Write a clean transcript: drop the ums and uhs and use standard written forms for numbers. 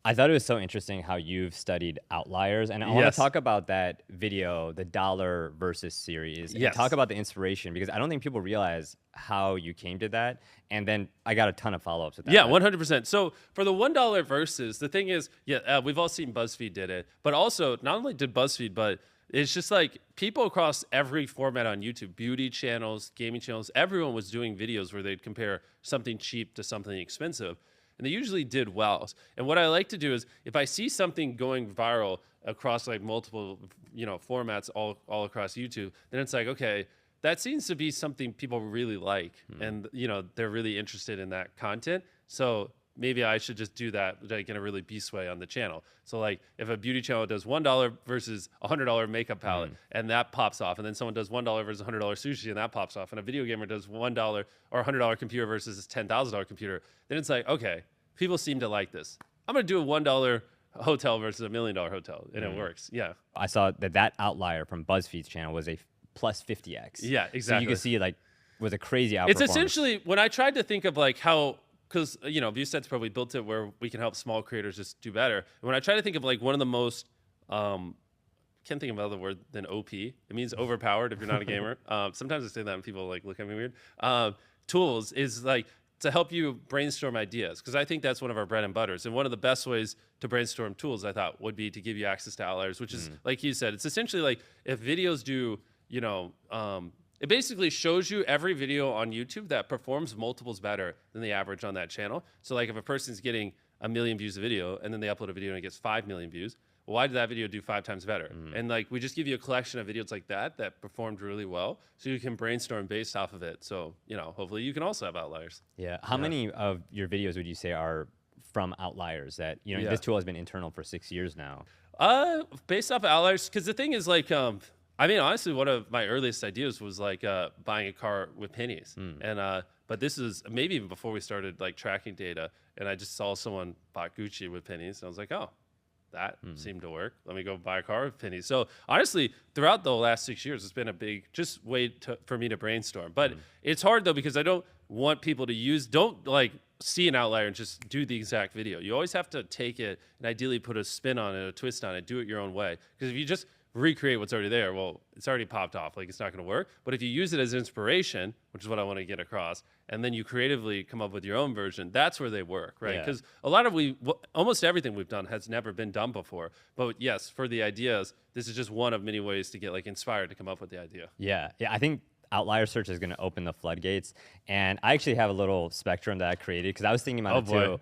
I thought it was so interesting how you've studied Outliers, and I want to Yes. talk about that video, the dollar versus series, and talk Yes. about the inspiration because I don't think people realize how you came to that. And then I got a ton of follow-ups with that. Yeah, But 100%. So for the $1 versus, the thing is, yeah, we've all seen BuzzFeed did it, but also not only did BuzzFeed, but it's just like people across every format on YouTube, beauty channels, gaming channels, everyone was doing videos where they'd compare something cheap to something expensive. And they usually did well. And what I like to do is if I see something going viral across like multiple, formats all across YouTube, then it's like, okay, that seems to be something people really like. And, they're really interested in that content. So maybe I should just do that like in a really beast way on the channel. So like if a beauty channel does $1 versus $100 makeup palette and that pops off, and then someone does $1 versus $100 sushi and that pops off, and a video gamer does $1 or $100 computer versus this $10,000 computer, then it's like, okay, people seem to like this. I'm gonna do a $1 hotel versus $1 million hotel, and it works. Yeah, I saw that outlier from BuzzFeed's channel was a plus 50x. yeah, So you exactly. could see like was a crazy It's outperformance. essentially when I tried to think of like how, because ViewStats probably built it where we can help small creators just do better. And when I try to think of like one of the most, can't think of another word than OP. It means overpowered if you're not a gamer. Sometimes I say that and people like look at me weird. Tools is like to help you brainstorm ideas, because I think that's one of our bread and butters. And one of the best ways to brainstorm tools, I thought, would be to give you access to Outliers, which is like you said, it's essentially like if videos do, it basically shows you every video on YouTube that performs multiples better than the average on that channel. So like if a person's getting 1 million views a video and then they upload a video and it gets 5 million views, well, why did that video do 5 times better? And like we just give you a collection of videos like that performed really well, so you can brainstorm based off of it. So hopefully you can also have Outliers. Yeah. How Yeah. many of your videos would you say are from Outliers that, Yeah. this tool has been internal for 6 years now? Based off of Outliers, because the thing is like, I mean, honestly, one of my earliest ideas was like buying a car with pennies, and but this is maybe even before we started like tracking data, and I just saw someone bought Gucci with pennies, and I was like, oh, that seemed to work. Let me go buy a car with pennies. So honestly, throughout the last 6 years, it's been a big just way for me to brainstorm. But it's hard though because I don't want people to don't like see an outlier and just do the exact video. You always have to take it and ideally put a spin on it, a twist on it, do it your own way. Because if you just recreate what's already there, well, it's already popped off. Like it's not going to work. But if you use it as inspiration, which is what I want to get across, and then you creatively come up with your own version, that's where they work, right? Yeah. Because a lot of almost everything we've done has never been done before. But yes, for the ideas, this is just one of many ways to get like inspired to come up with the idea. Yeah. Yeah. I think outlier search is going to open the floodgates. And I actually have a little spectrum that I created because I was thinking about Oh it boy. too.